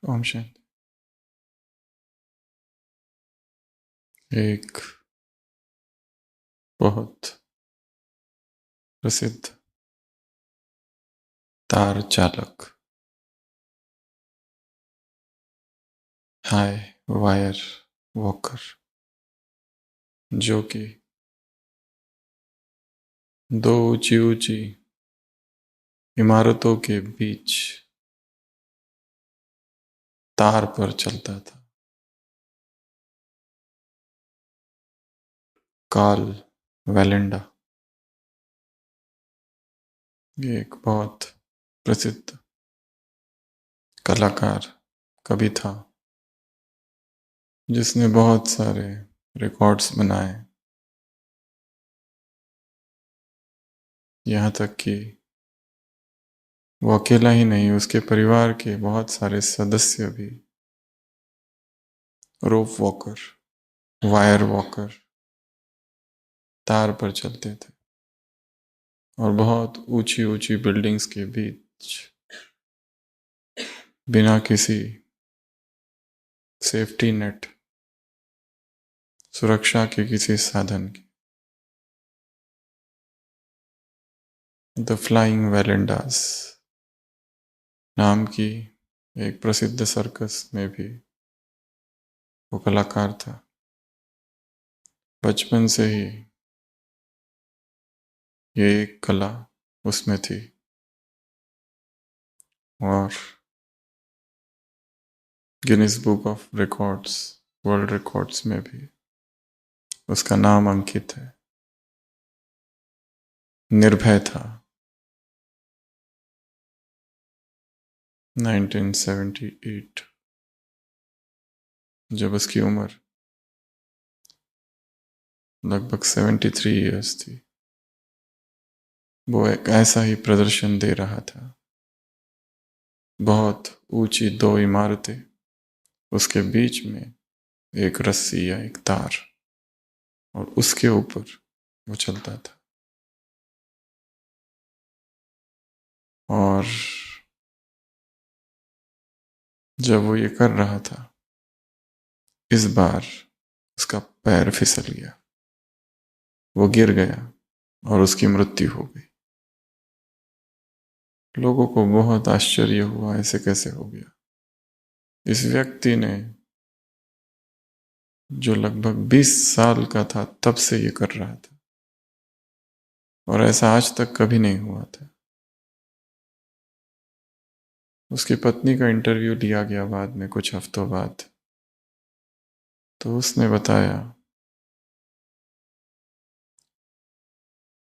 ओम शांति। एक बहुत प्रसिद्ध तार चालक हाई वायर वॉकर जो कि दो ऊंची ऊंची इमारतों के बीच तार पर चलता था, कार्ल वेलेंडा ये एक बहुत प्रसिद्ध कलाकार कवि था जिसने बहुत सारे रिकॉर्ड्स बनाए। यहाँ तक कि वो अकेला ही नहीं, उसके परिवार के बहुत सारे सदस्य भी रोप वॉकर, वायर वॉकर, तार पर चलते थे और बहुत ऊंची ऊंची बिल्डिंग्स के बीच बिना किसी सेफ्टी नेट, सुरक्षा के किसी साधन के द फ्लाइंग वेलेंडास नाम की एक प्रसिद्ध सर्कस में भी वो कलाकार था। बचपन से ही ये एक कला उसमें थी और Guinness book of records, world records में भी उसका नाम अंकित है। निर्भय था। 1978 जब उसकी उम्र लगभग 73 इयर्स थी, वो एक ऐसा ही प्रदर्शन दे रहा था। बहुत ऊंची दो इमारतें, उसके बीच में एक रस्सी या एक तार और उसके ऊपर वो चलता था। और जब वो ये कर रहा था, इस बार उसका पैर फिसल गया, वो गिर गया और उसकी मृत्यु हो गई। लोगों को बहुत आश्चर्य हुआ, ऐसे कैसे हो गया। इस व्यक्ति ने, जो लगभग 20 साल का था तब से ये कर रहा था और ऐसा आज तक कभी नहीं हुआ था। उसकी पत्नी का इंटरव्यू लिया गया बाद में, कुछ हफ्तों बाद, तो उसने बताया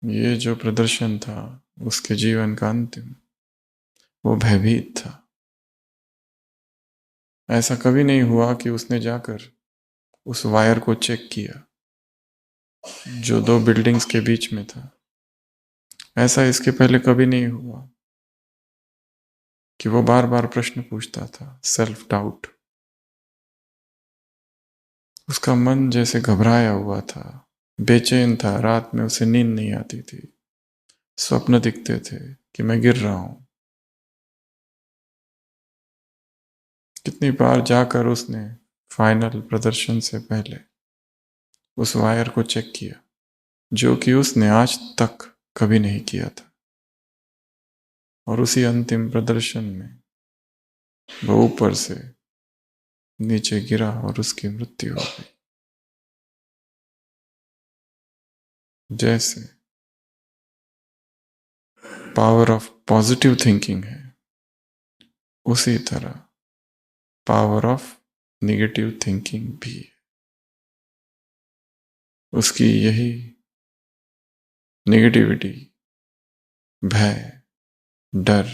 ये जो प्रदर्शन था उसके जीवन का अंतिम, वो भयभीत था। ऐसा कभी नहीं हुआ कि उसने जाकर उस वायर को चेक किया जो दो बिल्डिंग्स के बीच में था। ऐसा इसके पहले कभी नहीं हुआ कि वो बार बार प्रश्न पूछता था, सेल्फ डाउट। उसका मन जैसे घबराया हुआ था, बेचैन था, रात में उसे नींद नहीं आती थी, स्वप्न दिखते थे कि मैं गिर रहा हूं। कितनी बार जाकर उसने फाइनल प्रदर्शन से पहले उस वायर को चेक किया, जो कि उसने आज तक कभी नहीं किया था। और उसी अंतिम प्रदर्शन में वो ऊपर से नीचे गिरा और उसकी मृत्यु हो गई। जैसे पावर ऑफ पॉजिटिव थिंकिंग है, उसी तरह पावर ऑफ नेगेटिव थिंकिंग भी है। उसकी यही नेगेटिविटी, भय, डर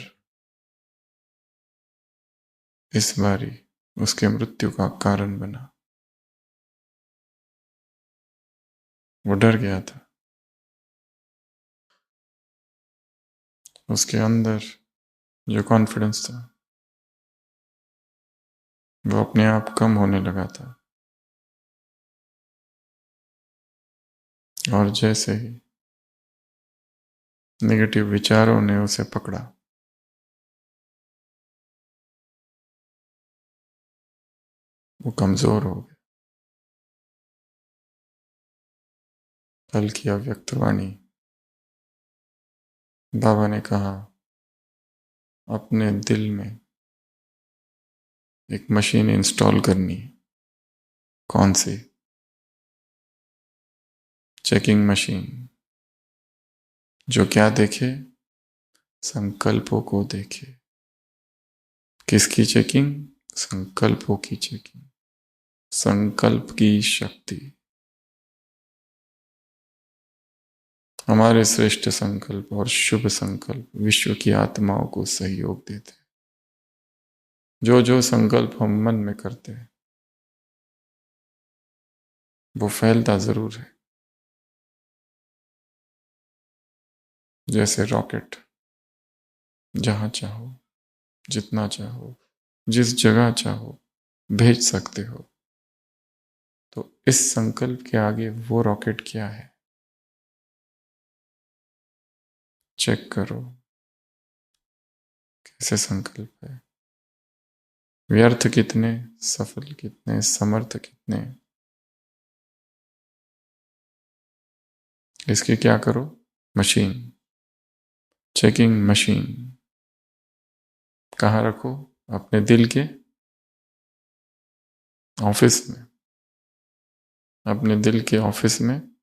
इस बारी उसके मृत्यु का कारण बना। वो डर गया था। उसके अंदर जो कॉन्फिडेंस था वो अपने आप कम होने लगा था। और जैसे ही नेगेटिव विचारों ने उसे पकड़ा, वो कमजोर हो गए। कल की अव्यक्तवाणी, बाबा ने कहा अपने दिल में एक मशीन इंस्टॉल करनी है। कौन सी? चेकिंग मशीन, जो क्या देखे? संकल्पों को देखे। किसकी चेकिंग? संकल्पों की चेकिंग। संकल्प की शक्ति। हमारे श्रेष्ठ संकल्प और शुभ संकल्प विश्व की आत्माओं को सहयोग देते हैं। जो जो संकल्प हम मन में करते हैं वो फैलता जरूर है, जैसे रॉकेट। जहां चाहो, जितना चाहो, जिस जगह चाहो भेज सकते हो। तो इस संकल्प के आगे वो रॉकेट क्या है? चेक करो कैसे संकल्प है। व्यर्थ कितने, सफल कितने, समर्थ कितने। इसकी क्या करो? Machine, checking machine. कहाँ रखो? अपने दिल के ऑफिस में। अपने दिल के ऑफिस में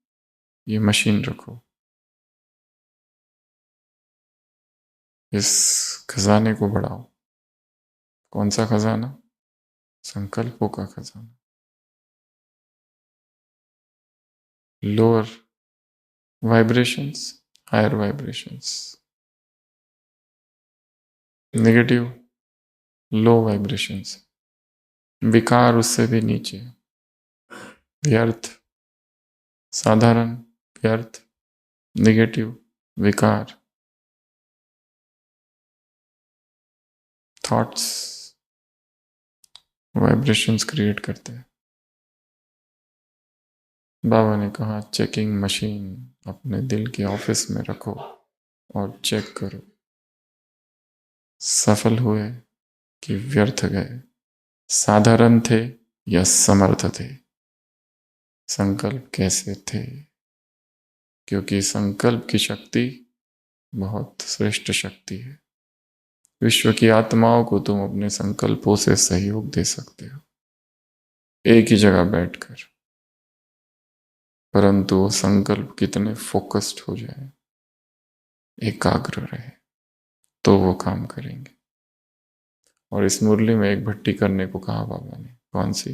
ये मशीन रखो। इस खजाने को बढ़ाओ। कौन सा खजाना? संकल्पों का खजाना। Lower vibrations, higher vibrations. Negative, low vibrations. विकार उससे भी नीचे। व्यर्थ, साधारण, व्यर्थ, नेगेटिव, विकार। थॉट्स वाइब्रेशंस क्रिएट करते हैं। बाबा ने कहा चेकिंग मशीन अपने दिल के ऑफिस में रखो और चेक करो सफल हुए कि व्यर्थ गए, साधारण थे या समर्थ थे, संकल्प कैसे थे। क्योंकि संकल्प की शक्ति बहुत श्रेष्ठ शक्ति है। विश्व की आत्माओं को तुम अपने संकल्पों से सहयोग दे सकते हो, एक ही जगह बैठकर। परंतु वो संकल्प कितने फोकस्ड हो जाए, एकाग्र रहे, तो वो काम करेंगे। और इस मुरली में एक भट्टी करने को कहा बाबा ने। कौन सी?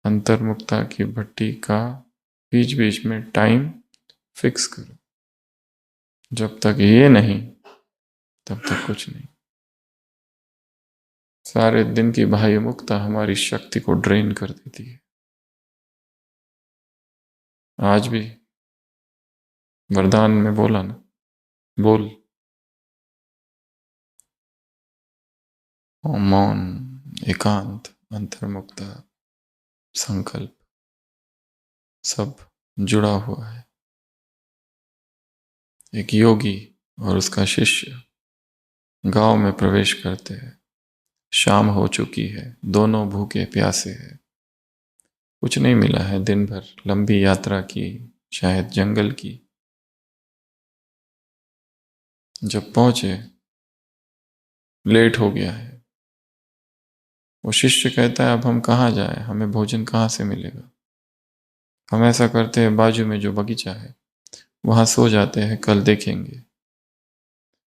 अंतर्मुक्ता की भट्टी का बीच बीच में टाइम फिक्स करो। जब तक ये नहीं तब तक कुछ नहीं। सारे दिन की बाह्य मुक्ता हमारी शक्ति को ड्रेन कर देती है। आज भी वरदान में बोला ना, बोल मौन, एकांत, अंतर्मुक्ता, संकल्प सब जुड़ा हुआ है। एक योगी और उसका शिष्य गांव में प्रवेश करते हैं। शाम हो चुकी है, दोनों भूखे प्यासे हैं। कुछ नहीं मिला है, दिन भर लंबी यात्रा की, शायद जंगल की। जब पहुंचे लेट हो गया है। वो शिष्य कहता है अब हम कहाँ जाएं, हमें भोजन कहाँ से मिलेगा। हम ऐसा करते हैं बाजू में जो बगीचा है वहां सो जाते हैं, कल देखेंगे।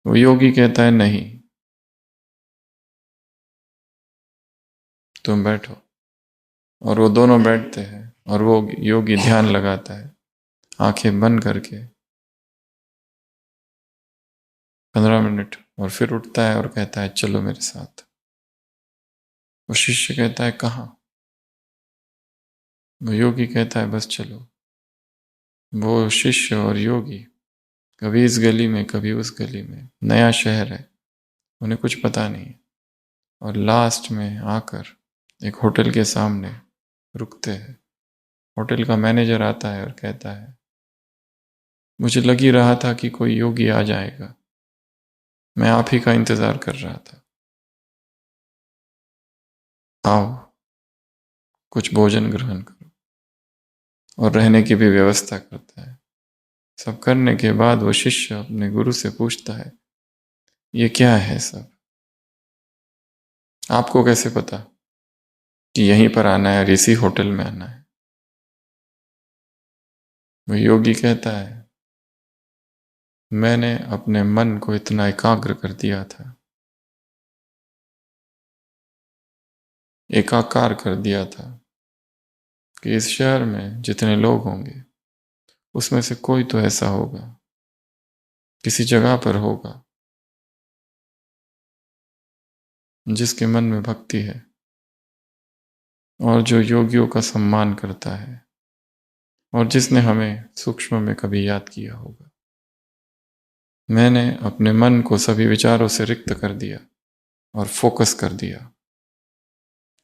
वो योगी कहता है नहीं, तुम बैठो। और वो दोनों बैठते हैं और वो योगी ध्यान लगाता है आंखें बंद करके 15 मिनट, और फिर उठता है और कहता है चलो मेरे साथ। वो शिष्य कहता है कहाँ? वो योगी कहता है बस चलो। वो शिष्य और योगी कभी इस गली में कभी उस गली में, नया शहर है, उन्हें कुछ पता नहीं है। और लास्ट में आकर एक होटल के सामने रुकते हैं। होटल का मैनेजर आता है और कहता है मुझे लग ही रहा था कि कोई योगी आ जाएगा, मैं आप ही का इंतजार कर रहा था, आओ। कुछ भोजन ग्रहण करो, और रहने की भी व्यवस्था करता है। सब करने के बाद वो शिष्य अपने गुरु से पूछता है, ये क्या है सब? आपको कैसे पता कि यहीं पर आना है और इसी होटल में आना है? वो योगी कहता है, मैंने अपने मन को इतना एकाग्र कर दिया था, एकाकार कर दिया था, कि इस शहर में जितने लोग होंगे उसमें से कोई तो ऐसा होगा, किसी जगह पर होगा, जिसके मन में भक्ति है और जो योगियों का सम्मान करता है और जिसने हमें सूक्ष्म में कभी याद किया होगा। मैंने अपने मन को सभी विचारों से रिक्त कर दिया और फोकस कर दिया,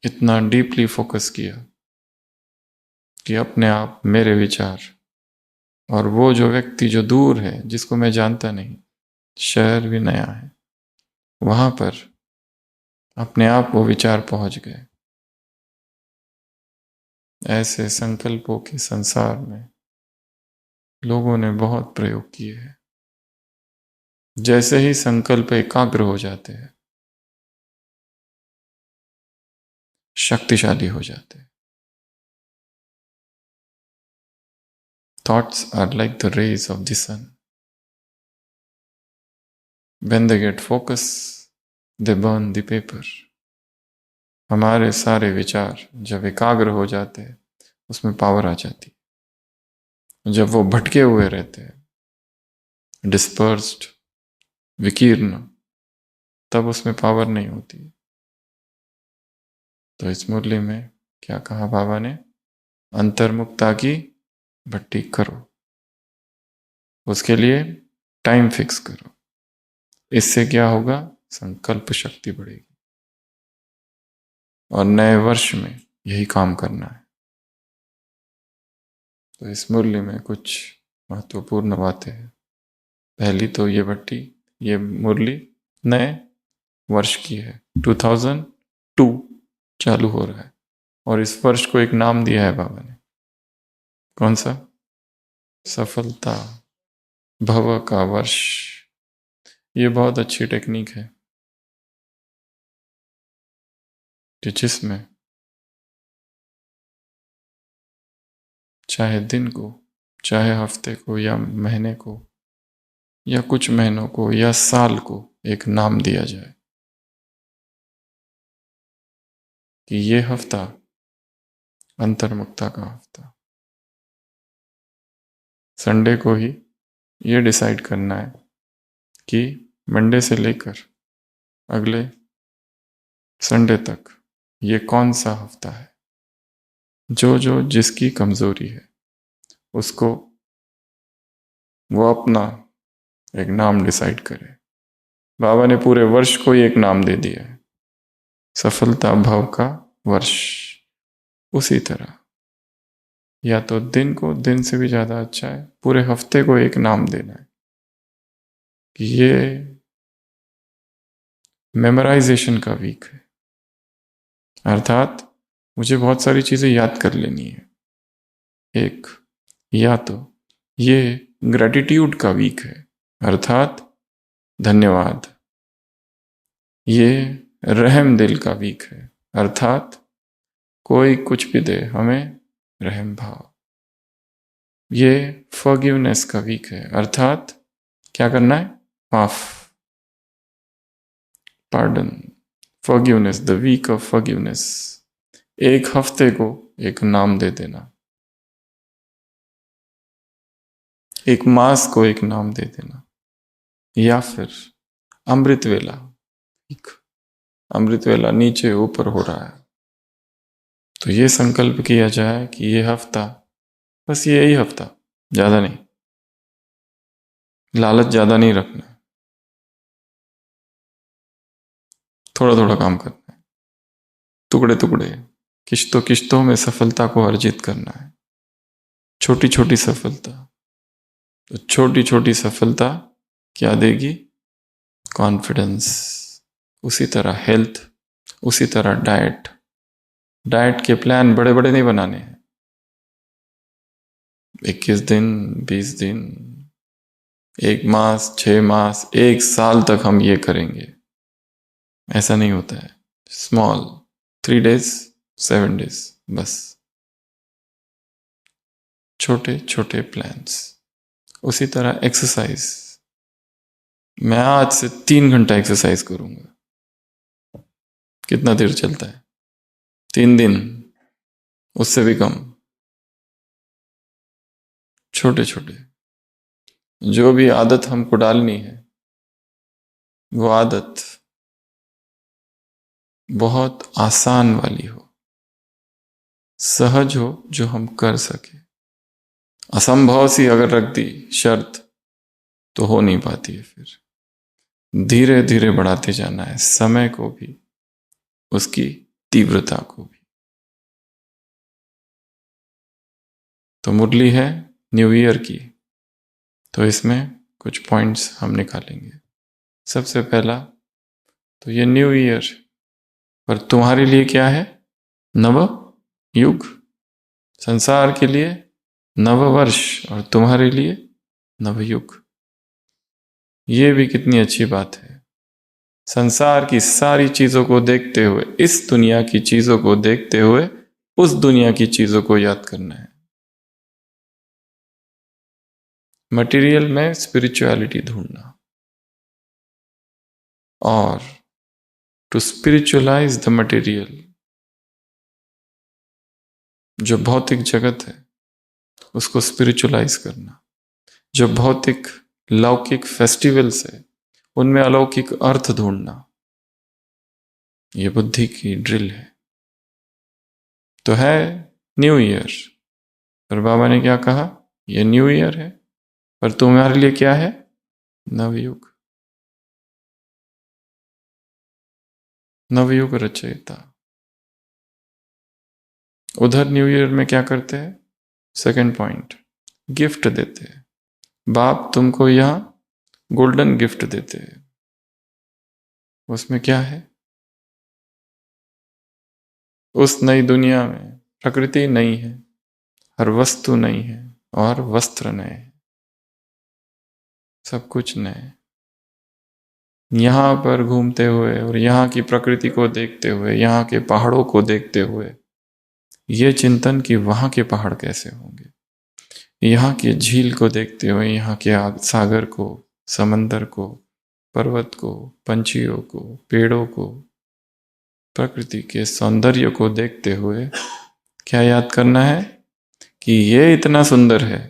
इतना डीपली फोकस किया कि अपने आप मेरे विचार और वो जो व्यक्ति जो दूर है, जिसको मैं जानता नहीं, शहर भी नया है, वहां पर अपने आप वो विचार पहुंच गए। ऐसे संकल्पों के संसार में लोगों ने बहुत प्रयोग किए हैं। जैसे ही संकल्प एकाग्र हो जाते हैं, शक्तिशाली हो जाते हैं। Thoughts are like the rays of the sun. When they get focus, they burn the paper. हमारे सारे विचार जब एकाग्र हो जाते हैं, उसमें पावर आ जाती है। जब वो भटके हुए रहते हैं, डिस्पर्स्ड, विकीर्ण, तब उसमें पावर नहीं होती। तो इस मुरली में क्या कहा बाबा ने? अंतर्मुक्ता की भट्टी करो, उसके लिए टाइम फिक्स करो। इससे क्या होगा? संकल्प शक्ति बढ़ेगी और नए वर्ष में यही काम करना है। तो इस मुरली में कुछ महत्वपूर्ण बातें हैं। पहली तो ये भट्टी, ये मुरली नए वर्ष की है। 2002 चालू हो रहा है और इस वर्ष को एक नाम दिया है बाबा ने। कौन सा? सफलता भव का वर्ष। ये बहुत अच्छी टेक्निक है कि जिसमें चाहे दिन को, चाहे हफ्ते को, या महीने को, या कुछ महीनों को, या साल को एक नाम दिया जाए कि ये हफ्ता अंतर्मुक्ता का हफ्ता। संडे को ही ये डिसाइड करना है कि मंडे से लेकर अगले संडे तक ये कौन सा हफ्ता है। जो जो जिसकी कमजोरी है उसको वो अपना एक नाम डिसाइड करे। बाबा ने पूरे वर्ष को ही एक नाम दे दिया है, सफलता भव का वर्ष। उसी तरह या तो दिन को, दिन से भी ज्यादा अच्छा है पूरे हफ्ते को एक नाम देना है कि ये मेमोराइजेशन का वीक है, अर्थात मुझे बहुत सारी चीजें याद कर लेनी है। एक, या तो ये ग्रेटिट्यूड का वीक है, अर्थात धन्यवाद। ये रहम दिल का वीक है, अर्थात कोई कुछ भी दे हमें रहम भाव। ये फॉरगिवनेस का वीक है, अर्थात क्या करना है? माफ, pardon, forgiveness, the week of forgiveness. एक हफ्ते को एक नाम दे देना, एक मास को एक नाम दे देना। या फिर अमृत वेला, अमृत वेला नीचे ऊपर हो रहा है तो ये संकल्प किया जाए कि ये हफ्ता, बस यही हफ्ता, ज्यादा नहीं, लालच ज्यादा नहीं रखना, थोड़ा थोड़ा काम करना है, टुकड़े टुकड़े, किश्तों किश्तों में सफलता को अर्जित करना है। छोटी छोटी सफलता, तो छोटी छोटी सफलता क्या देगी? कॉन्फिडेंस। उसी तरह हेल्थ, उसी तरह डाइट, डाइट के प्लान बड़े बड़े नहीं बनाने हैं, 21 दिन, 20 दिन, 1 मास, 6 मास, 1 साल तक हम ये करेंगे, ऐसा नहीं होता है। स्मॉल, 3 days, 7 days, बस छोटे छोटे प्लान्स। उसी तरह एक्सरसाइज, मैं आज से 3 घंटा एक्सरसाइज करूंगा, कितना देर चलता है? 3 दिन, उससे भी कम। छोटे छोटे जो भी आदत हमको डालनी है, वो आदत बहुत आसान वाली हो, सहज हो, जो हम कर सके। असंभव सी अगर रख दी शर्त तो हो नहीं पाती है। फिर धीरे धीरे बढ़ाते जाना है, समय को भी, उसकी तीव्रता को भी। तो मुरली है न्यू ईयर की, तो इसमें कुछ पॉइंट्स हम निकालेंगे। सबसे पहला तो ये न्यू ईयर पर तुम्हारे लिए क्या है? नव युग। संसार के लिए नव वर्ष और तुम्हारे लिए नवयुग। ये भी कितनी अच्छी बात है। संसार की सारी चीजों को देखते हुए, इस दुनिया की चीजों को देखते हुए उस दुनिया की चीजों को याद करना है। मटेरियल में स्पिरिचुअलिटी ढूंढना, और टू स्पिरिचुअलाइज द मटेरियल, जो भौतिक जगत है उसको स्पिरिचुअलाइज करना। जो भौतिक लौकिक फेस्टिवल्स है उनमें अलौकिक अर्थ ढूंढना, ये बुद्धि की ड्रिल है। तो है न्यू ईयर, पर बाबा ने क्या कहा? ये न्यू ईयर है, पर तुम्हारे लिए क्या है? नवयुग। नवयुग रचयिता। उधर न्यू ईयर में क्या करते हैं? सेकंड पॉइंट, गिफ्ट देते हैं। बाप तुमको यहां गोल्डन गिफ्ट देते हैं। उसमें क्या है? उस नई दुनिया में प्रकृति नई है, हर वस्तु नई है, और वस्त्र नए हैं, सब कुछ नए। यहां पर घूमते हुए और यहाँ की प्रकृति को देखते हुए, यहाँ के पहाड़ों को देखते हुए, ये चिंतन कि वहां के पहाड़ कैसे होंगे। यहाँ की झील को देखते हुए, यहाँ के सागर को, समंदर को, पर्वत को, पंछियों को, पेड़ों को, प्रकृति के सौंदर्य को देखते हुए क्या याद करना है? कि ये इतना सुंदर है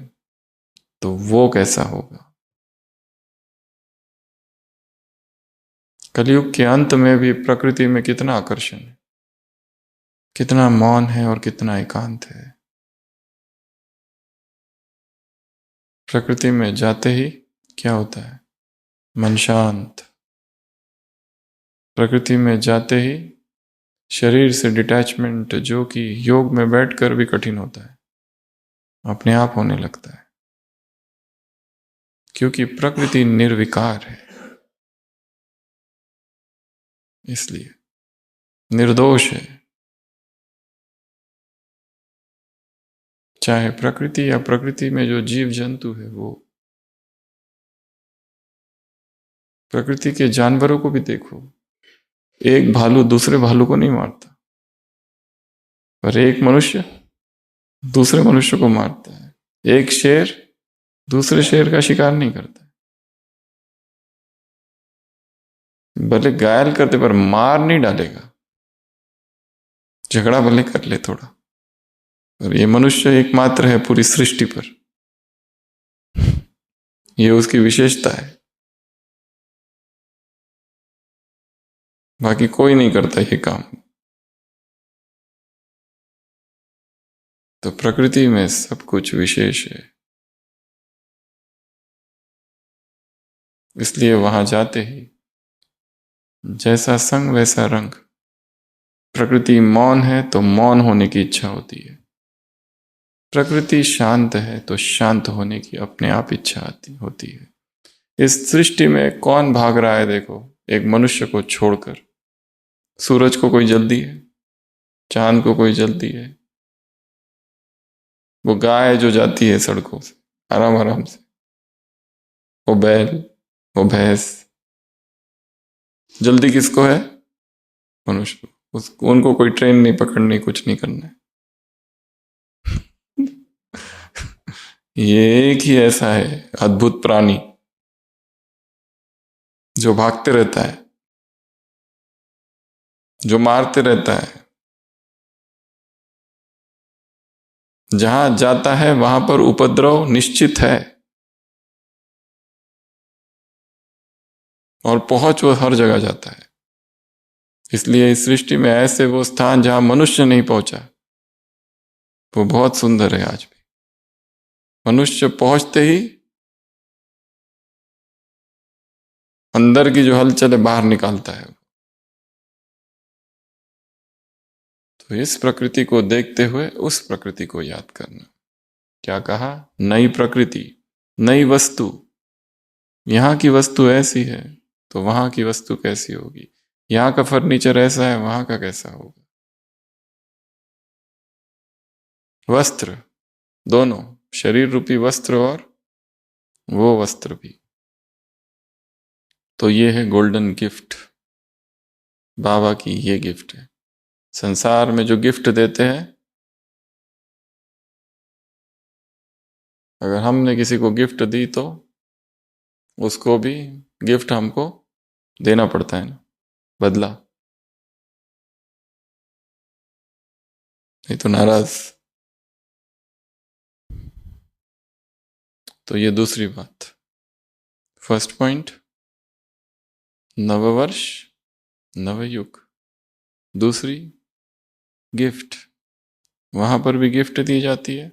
तो वो कैसा होगा। कलयुग के अंत में भी प्रकृति में कितना आकर्षण है, कितना मौन है और कितना एकांत है। प्रकृति में जाते ही क्या होता है? मन शांत। प्रकृति में जाते ही शरीर से डिटैचमेंट, जो कि योग में बैठकर भी कठिन होता है, अपने आप होने लगता है, क्योंकि प्रकृति निर्विकार है। इसलिए निर्दोष है। चाहे प्रकृति या प्रकृति में जो जीव जंतु है, वो प्रकृति के जानवरों को भी देखो। एक भालू दूसरे भालू को नहीं मारता, पर एक मनुष्य दूसरे मनुष्य को मारता है। एक शेर दूसरे शेर का शिकार नहीं करता, भले घायल करते पर मार नहीं डालेगा। झगड़ा भले कर ले थोड़ा, पर ये मनुष्य एकमात्र है पूरी सृष्टि पर, ये उसकी विशेषता है। बाकी कोई नहीं करता ये काम। तो प्रकृति में सब कुछ विशेष है, इसलिए वहां जाते ही जैसा संग वैसा रंग। प्रकृति मौन है तो मौन होने की इच्छा होती है, प्रकृति शांत है तो शांत होने की अपने आप इच्छा आती होती है। इस सृष्टि में कौन भाग रहा है? देखो, एक मनुष्य को छोड़कर। सूरज को कोई जल्दी है? चांद को कोई जल्दी है? वो गाय जो जाती है सड़कों से आराम आराम से, वो बैल, वो भैंस, जल्दी किसको है? मनुष्य को। उनको कोई ट्रेन नहीं पकड़नी, कुछ नहीं करना है। ये एक ही ऐसा है अद्भुत प्राणी जो भागते रहता है, जो मारते रहता है, जहां जाता है वहां पर उपद्रव निश्चित है, और पहुंच वो हर जगह जाता है। इसलिए इस सृष्टि में ऐसे वो स्थान जहां मनुष्य नहीं पहुंचा, वो बहुत सुंदर है आज भी। मनुष्य पहुंचते ही अंदर की जो हलचल है बाहर निकालता है। तो इस प्रकृति को देखते हुए उस प्रकृति को याद करना। क्या कहा? नई प्रकृति, नई वस्तु। यहां की वस्तु ऐसी है तो वहां की वस्तु कैसी होगी? यहां का फर्नीचर ऐसा है, वहां का कैसा होगा? वस्त्र, दोनों, शरीर रूपी वस्त्र और वो वस्त्र भी। तो ये है गोल्डन गिफ्ट, बाबा की ये गिफ्ट है। संसार में जो गिफ्ट देते हैं, अगर हमने किसी को गिफ्ट दी तो उसको भी गिफ्ट हमको देना पड़ता है ना, बदला, नहीं तो नाराज। तो ये दूसरी बात। फर्स्ट पॉइंट, नववर्ष, नवयुग। दूसरी, गिफ्ट। वहां पर भी गिफ्ट दी जाती है,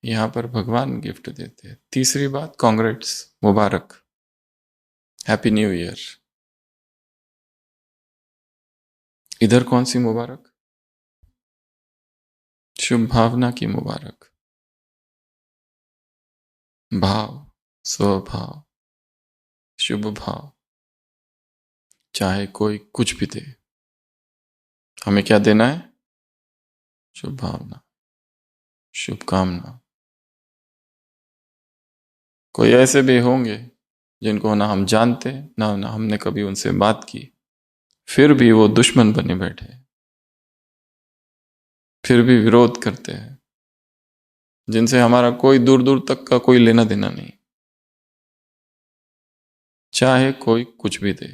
यहां पर भगवान गिफ्ट देते हैं। तीसरी बात, कांग्रेट्स, मुबारक, हैप्पी न्यू ईयर। इधर कौन सी मुबारक? शुभ भावना की मुबारक। भाव, स्वभाव, शुभ भाव। चाहे कोई कुछ भी दे, हमें क्या देना है? शुभ भावना, शुभकामना। कोई ऐसे भी होंगे जिनको ना हम जानते, ना हमने कभी उनसे बात की, फिर भी वो दुश्मन बने बैठे, फिर भी विरोध करते हैं, जिनसे हमारा कोई दूर दूर तक का कोई लेना देना नहीं। चाहे कोई कुछ भी दे,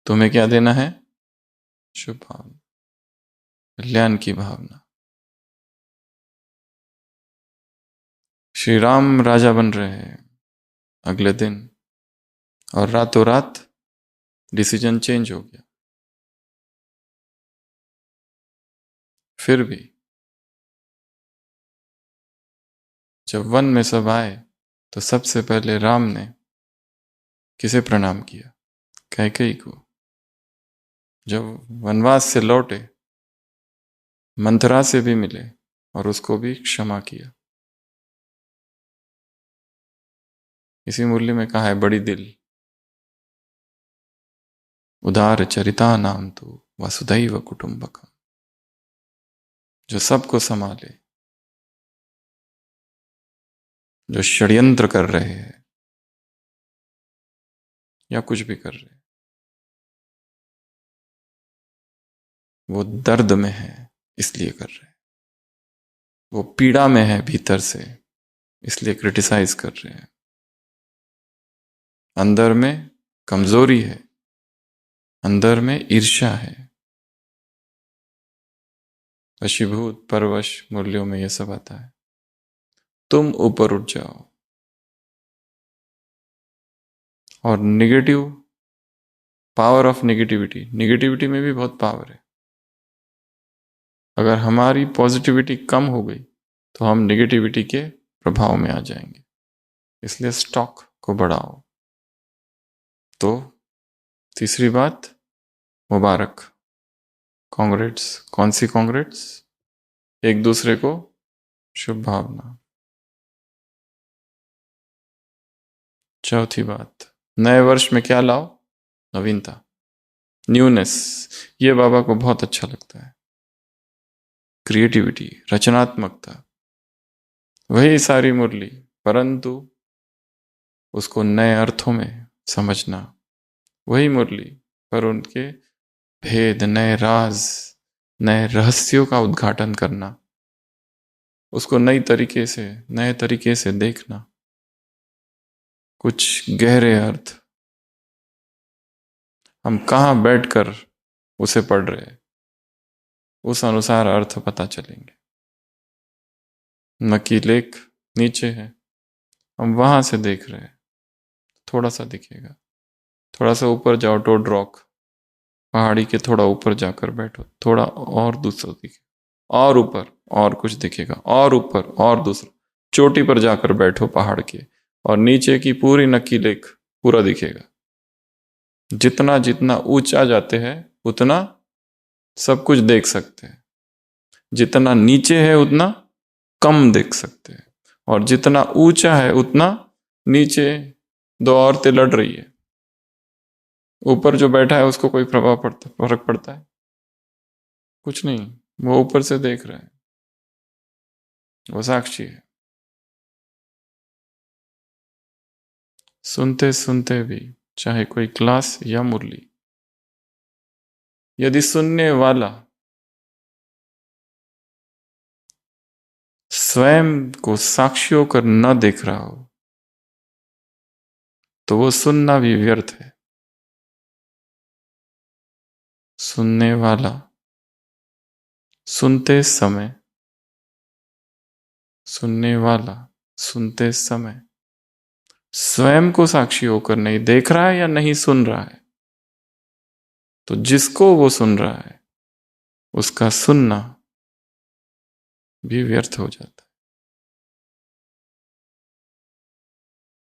तुम्हें क्या देना है? शुभ भावना, कल्याण की भावना। श्री राम राजा बन रहे हैं अगले दिन, और रातों रात डिसीजन चेंज हो गया। फिर भी जब वन में सब आए तो सबसे पहले राम ने किसे प्रणाम किया? कैकेयी को। जब वनवास से लौटे, मंथरा से भी मिले और उसको भी क्षमा किया। इसी मूल्य में कहा है, बड़ी दिल, उदार चरिता नाम तो वसुधैव कुटुंबकम। जो सबको संभाले, जो षड्यंत्र कर रहे हैं या कुछ भी कर रहे हैं, वो दर्द में है इसलिए कर रहे हैं, वो पीड़ा में है भीतर से इसलिए क्रिटिसाइज कर रहे हैं, अंदर में कमजोरी है, अंदर में ईर्ष्या है। वशीभूत परवश मूल्यों में यह सब आता है। तुम ऊपर उठ जाओ, और negative, power of negativity, negativity में भी बहुत पावर है। अगर हमारी पॉजिटिविटी कम हो गई तो हम नेगेटिविटी के प्रभाव में आ जाएंगे। इसलिए स्टॉक को बढ़ाओ। तो तीसरी बात, मुबारक, कांग्रेट्स। कौन सी कांग्रेट्स? एक दूसरे को शुभ भावना। चौथी बात, नए वर्ष में क्या लाओ? नवीनता, न्यूनेस। ये बाबा को बहुत अच्छा लगता है। क्रिएटिविटी, रचनात्मकता, वही सारी मुरली, परंतु उसको नए अर्थों में समझना, वही मुरली पर उनके भेद, नए राज, नए रहस्यों का उद्घाटन करना, उसको नए तरीके से देखना, कुछ गहरे अर्थ हम कहाँ बैठकर उसे पढ़ रहे हैं, उस अनुसार अर्थ पता चलेंगे। नकी लेक नीचे है, हम वहां से देख रहे हैं, थोड़ा सा दिखेगा। थोड़ा सा ऊपर जाओ, टोड रॉक, पहाड़ी के थोड़ा ऊपर जाकर बैठो, थोड़ा और दूसरा दिखेगा, और ऊपर और कुछ दिखेगा, और ऊपर और दूसरा, चोटी पर जाकर बैठो पहाड़ के, और नीचे की पूरी नक्की लेक पूरा दिखेगा। जितना जितना ऊंचा जाते हैं उतना सब कुछ देख सकते हैं, जितना नीचे है उतना कम देख सकते हैं, और जितना ऊंचा है उतना नीचे दो औरतें लड़ रही है, ऊपर जो बैठा है उसको कोई फर्क पड़ता है? कुछ नहीं, वो ऊपर से देख रहा है, वो साक्षी है। सुनते सुनते भी, चाहे कोई क्लास या मुरली, यदि सुनने वाला स्वयं को साक्षी होकर न देख रहा हो तो वो सुनना भी व्यर्थ है। सुनने वाला सुनते समय, सुनने वाला सुनते समय स्वयं को साक्षी होकर नहीं देख रहा है या नहीं सुन रहा है, तो जिसको वो सुन रहा है उसका सुनना भी व्यर्थ हो जाता है।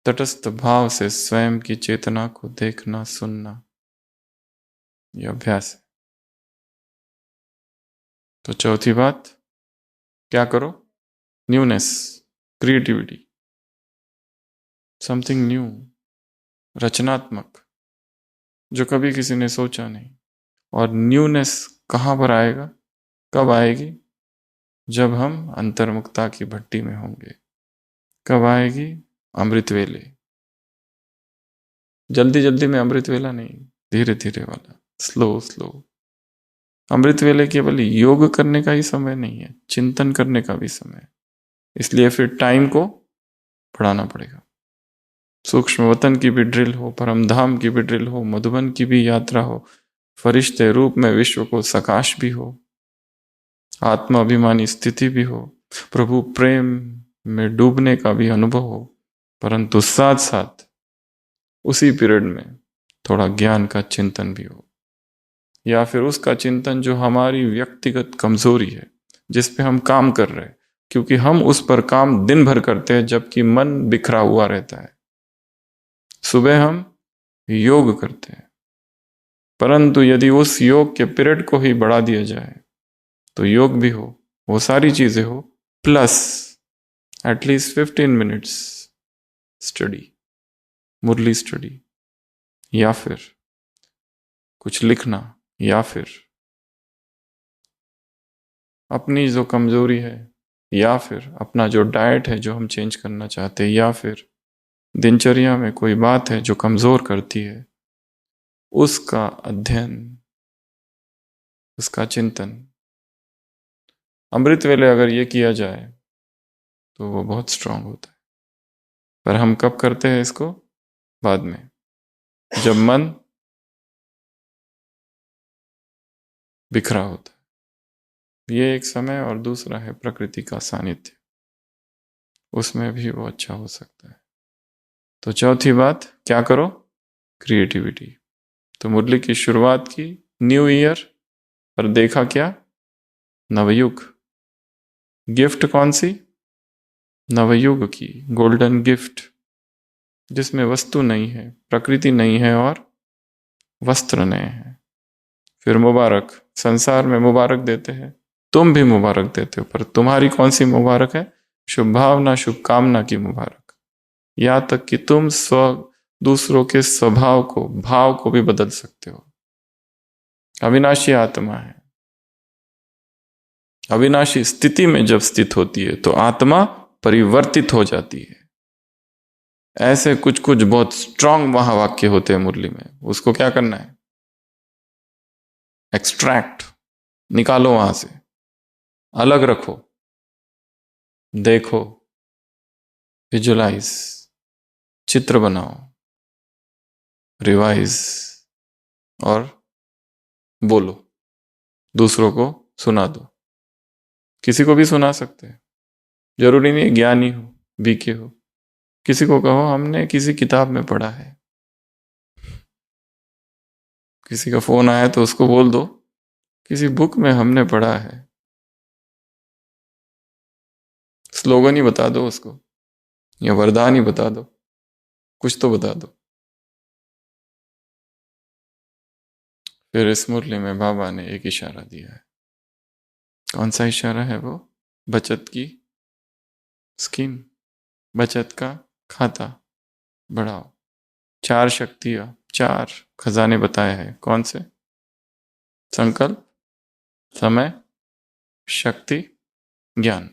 तटस्थ भाव से स्वयं की चेतना को देखना, सुनना, यह अभ्यास है। तो चौथी बात, क्या करो? न्यूनेस, क्रिएटिविटी, समथिंग न्यू, रचनात्मक, जो कभी किसी ने सोचा नहीं। और न्यूनेस कहाँ पर आएगा, कब आएगी? जब हम अंतर्मुखता की भट्टी में होंगे। कब आएगी? अमृत वेले। जल्दी जल्दी में अमृत वेला नहीं, धीरे धीरे वाला, स्लो स्लो। अमृत वेले केवल योग करने का ही समय नहीं है, चिंतन करने का भी समय है। इसलिए फिर टाइम को बढ़ाना पड़ेगा। सूक्ष्म वतन की भी ड्रिल हो, परम धाम की भी ड्रिल हो, मधुबन की भी यात्रा हो, फरिश्ते रूप में विश्व को सकाश भी हो, आत्मा अभिमानी स्थिति भी हो, प्रभु प्रेम में डूबने का भी अनुभव हो, परंतु साथ साथ उसी पीरियड में थोड़ा ज्ञान का चिंतन भी हो, या फिर उसका चिंतन जो हमारी व्यक्तिगत कमजोरी है, जिस पे हम काम कर रहे हैं, क्योंकि हम उस पर काम दिन भर करते हैं जबकि मन बिखरा हुआ रहता है। सुबह हम योग करते हैं, परंतु यदि उस योग के पीरियड को ही बढ़ा दिया जाए तो योग भी हो, वो सारी चीजें हो, प्लस एटलीस्ट 15 मिनट्स स्टडी, मुरली स्टडी, या फिर कुछ लिखना, या फिर अपनी जो कमजोरी है, या फिर अपना जो डाइट है जो हम चेंज करना चाहते हैं, या फिर दिनचर्या में कोई बात है जो कमजोर करती है, उसका अध्ययन, उसका चिंतन। अमृत वेले अगर ये किया जाए तो वो बहुत स्ट्रांग होता है। पर हम कब करते हैं इसको? बाद में, जब मन बिखरा होता है। ये एक समय, और दूसरा है प्रकृति का सानिध्य, उसमें भी वो अच्छा हो सकता है। तो चौथी बात, क्या करो? क्रिएटिविटी। तो मुरली की शुरुआत की न्यू ईयर, पर देखा क्या? नवयुग। गिफ्ट कौन सी? नवयुग की गोल्डन गिफ्ट, जिसमें वस्तु नहीं है, प्रकृति नहीं है, और वस्त्र नए हैं। फिर मुबारक, संसार में मुबारक देते हैं, तुम भी मुबारक देते हो, पर तुम्हारी कौन सी मुबारक है? शुभ भावना, शुभकामना की मुबारक। यहां तक कि तुम दूसरों के स्वभाव को, भाव को भी बदल सकते हो। अविनाशी आत्मा है, अविनाशी स्थिति में जब स्थित होती है तो आत्मा परिवर्तित हो जाती है। ऐसे कुछ कुछ बहुत स्ट्रांग महावाक्य होते हैं मुरली में, उसको क्या करना है? एक्सट्रैक्ट, निकालो वहां से, अलग रखो, देखो, विजुलाइज, चित्र बनाओ, रिवाइज और बोलो, दूसरों को सुना दो। किसी को भी सुना सकते हैं, जरूरी नहीं ज्ञानी हो, बीके हो। किसी को कहो हमने किसी किताब में पढ़ा है, किसी का फोन आया तो उसको बोल दो किसी बुक में हमने पढ़ा है। स्लोगन ही बता दो उसको, या वरदान ही बता दो, कुछ तो बता दो। फिर इस मुरली में बाबा ने एक इशारा दिया है। कौन सा इशारा है वो? बचत की स्कीम, बचत का खाता बढ़ाओ। 4 शक्तियां, 4 खजाने बताए हैं। कौन से? संकल्प, समय, शक्ति, ज्ञान।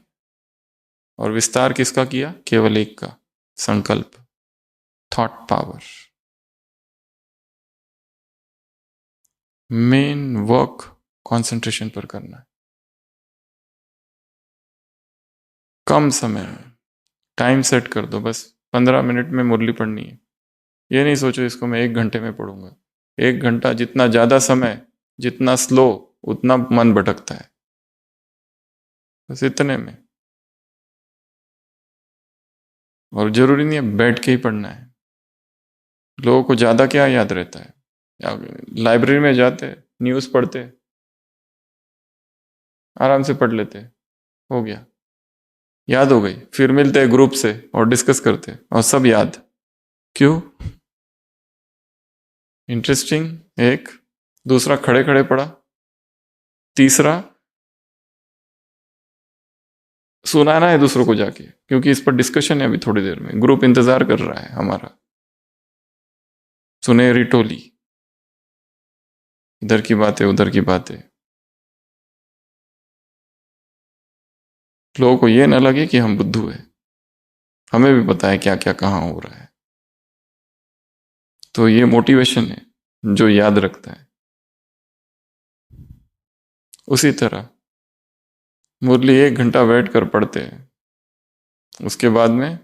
और विस्तार किसका किया? केवल एक का, संकल्प, thought power. Main work concentration पर करना है, कम समय में। टाइम सेट कर दो, बस 15 मिनट में मुरली पढ़नी है। ये नहीं सोचो इसको मैं 1 घंटे में पढ़ूंगा। 1 घंटा जितना ज्यादा समय, जितना स्लो, उतना मन भटकता है। बस इतने में। और जरूरी नहीं है बैठ के ही पढ़ना है। लोगों को ज्यादा क्या याद रहता है? लाइब्रेरी में जाते, न्यूज पढ़ते, आराम से पढ़ लेते, हो गया, याद हो गई। फिर मिलते ग्रुप से और डिस्कस करते और सब याद। क्यों? इंटरेस्टिंग एक, दूसरा खड़े खड़े पढ़ा, तीसरा सुनाना है दूसरों को जाके, क्योंकि इस पर डिस्कशन है अभी थोड़ी देर में। ग्रुप इंतजार कर रहा है हमारा, सुनहरी टोली, इधर की बातें उधर की बातें। लोगों को ये ना लगे कि हम बुद्धू है, हमें भी पता है क्या क्या कहाँ हो रहा है। तो ये मोटिवेशन है जो याद रखता है। उसी तरह मुरली 1 घंटा बैठ कर पढ़ते हैं, उसके बाद में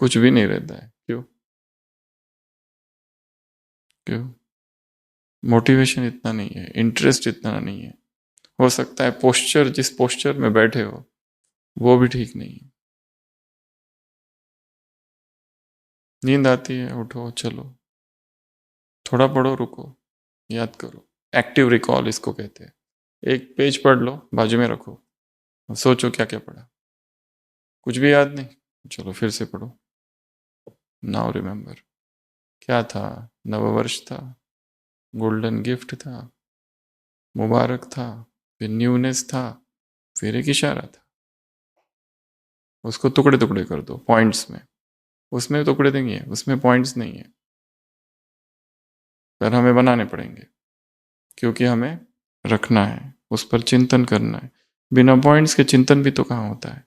कुछ भी नहीं रहता है। क्यों? क्यों? मोटिवेशन इतना नहीं है, इंटरेस्ट इतना नहीं है। हो सकता है पोस्चर, जिस पोस्चर में बैठे हो वो भी ठीक नहीं है। नींद आती है, उठो, चलो, थोड़ा पढ़ो, रुको, याद करो। एक्टिव रिकॉल इसको कहते हैं। एक पेज पढ़ लो, बाजू में रखो, सोचो क्या क्या पढ़ा। कुछ भी याद नहीं, चलो फिर से पढ़ो। नाउ रिमेंबर, क्या था? नववर्ष था, गोल्डन गिफ्ट था, मुबारक था, फिर न्यूनेस था, फिर एक इशारा था। उसको टुकड़े टुकड़े कर दो पॉइंट्स में। उसमें टुकड़े नहीं है, उसमें पॉइंट्स नहीं है, पर हमें बनाने पड़ेंगे, क्योंकि हमें रखना है, उस पर चिंतन करना है। बिना पॉइंट्स के चिंतन भी तो कहाँ होता है।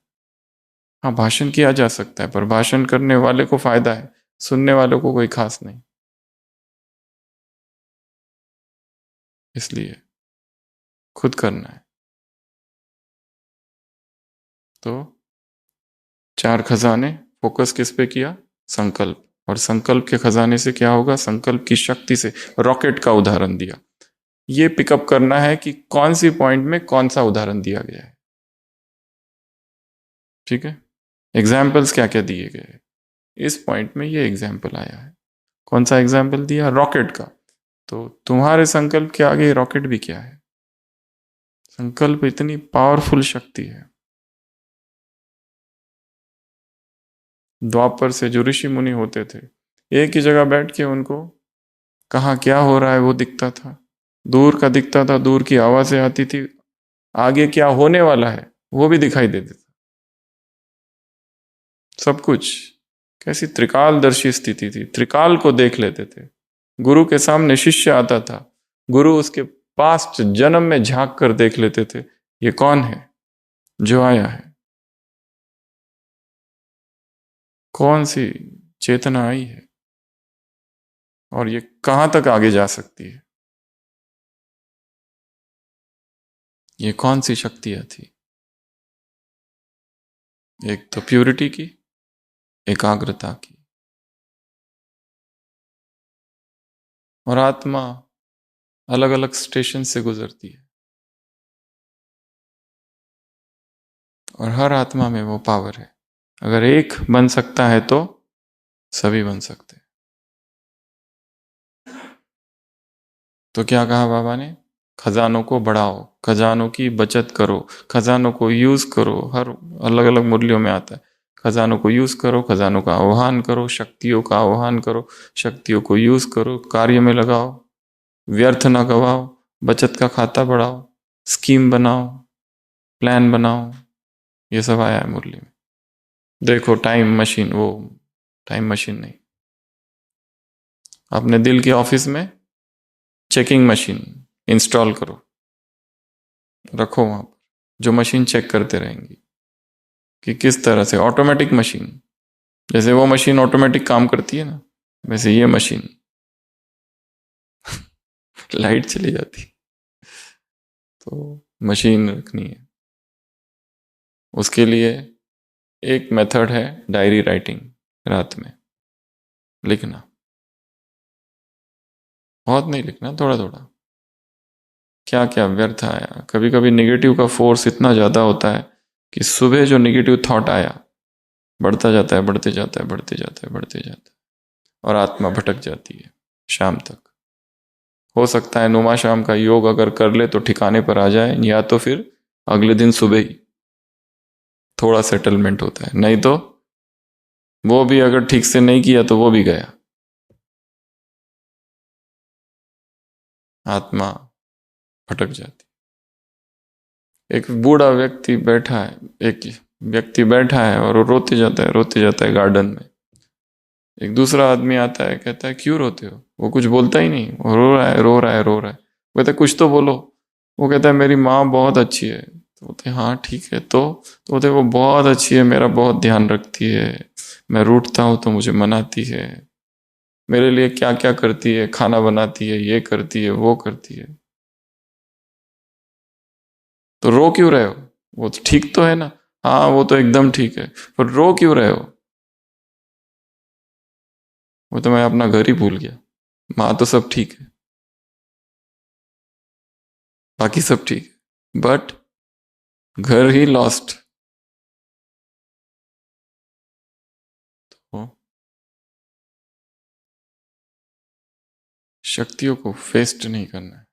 हाँ, भाषण किया जा सकता है, पर भाषण करने वाले को फायदा है, सुनने वालों को कोई खास नहीं। इसलिए खुद करना है। तो 4 खजाने, फोकस किस पे किया? संकल्प। और संकल्प के खजाने से क्या होगा? संकल्प की शक्ति से। रॉकेट का उदाहरण दिया, ये पिकअप करना है कि कौन सी पॉइंट में कौन सा उदाहरण दिया गया है। ठीक है, एग्जाम्पल्स क्या क्या दिए गए हैं। इस पॉइंट में ये एग्जाम्पल आया है। कौन सा एग्जाम्पल दिया? रॉकेट का। तो तुम्हारे संकल्प के आगे रॉकेट भी क्या है? संकल्प इतनी पावरफुल शक्ति है। द्वापर से जो ऋषि मुनि होते थे, एक ही जगह बैठ के उनको कहाँ क्या हो रहा है वो दिखता था, दूर का दिखता था, दूर की आवाजें आती थी, आगे क्या होने वाला है वो भी दिखाई देता था, सब कुछ। कैसी त्रिकालदर्शी स्थिति थी, त्रिकाल को देख लेते थे। गुरु के सामने शिष्य आता था, गुरु उसके पास्ट जन्म में झांक कर देख लेते थे ये कौन है जो आया है? कौन सी चेतना आई है और ये कहां तक आगे जा सकती है? ये कौन सी शक्तियां थी? एक तो प्यूरिटी की, एकाग्रता की, और आत्मा अलग अलग स्टेशन से गुजरती है और हर आत्मा में वो पावर है। अगर एक बन सकता है तो सभी बन सकते हैं। तो क्या कहा बाबा ने? खजानों को बढ़ाओ, खजानों की बचत करो, खजानों को यूज करो। हर अलग अलग मूल्यों में आता है। खजानों को यूज करो, खजानों का आह्वान करो, शक्तियों का आह्वान करो, शक्तियों को यूज करो, कार्य में लगाओ, व्यर्थ ना गवाओ, बचत का खाता बढ़ाओ, स्कीम बनाओ, प्लान बनाओ। ये सब आया है मुरली में। देखो टाइम मशीन, वो टाइम मशीन नहीं, अपने दिल के ऑफिस में चेकिंग मशीन इंस्टॉल करो, रखो वहां पर, जो मशीन चेक करते रहेंगी कि किस तरह से। ऑटोमेटिक मशीन, जैसे वो मशीन ऑटोमेटिक काम करती है ना, वैसे ये मशीन लाइट चली जाती तो मशीन रखनी है। उसके लिए एक मेथड है, डायरी राइटिंग, रात में लिखना। बहुत नहीं लिखना, थोड़ा थोड़ा, क्या क्या व्यर्थ आया। कभी कभी निगेटिव का फोर्स इतना ज्यादा होता है कि सुबह जो निगेटिव थॉट आया बढ़ता जाता है, बढ़ते जाता है, बढ़ते जाता है, बढ़ते जाता है, और आत्मा भटक जाती है शाम तक। हो सकता है नुमा शाम का योग अगर कर ले तो ठिकाने पर आ जाए, या तो फिर अगले दिन सुबह ही थोड़ा सेटलमेंट होता है, नहीं तो वो भी अगर ठीक से नहीं किया तो वो भी गया। आत्मा भटक जाती। एक बूढ़ा व्यक्ति बैठा है, एक व्यक्ति बैठा है और वो रोते जाता है गार्डन में। एक दूसरा आदमी आता है, कहता है क्यों रोते हो? वो कुछ बोलता ही नहीं, वो रो रहा है, रो रहा है, रो रहा है। वो कहता है कुछ तो बोलो। वो कहता है मेरी माँ बहुत अच्छी है। तो बोलते हैं हाँ ठीक है, तो बोलते वो बहुत अच्छी है, मेरा बहुत ध्यान रखती है, मैं रूठता हूँ तो मुझे मनाती है, मेरे लिए क्या क्या करती है, खाना बनाती है, ये करती है, वो करती है। तो रो क्यों रहे हो? वो तो ठीक तो है ना। हाँ वो तो एकदम ठीक है, पर रो क्यों रहे हो? वो तो मैं अपना घर ही भूल गया, माँ तो सब ठीक है, बाकी सब ठीक है, बट घर ही लॉस्ट। तो शक्तियों को वेस्ट नहीं करना है।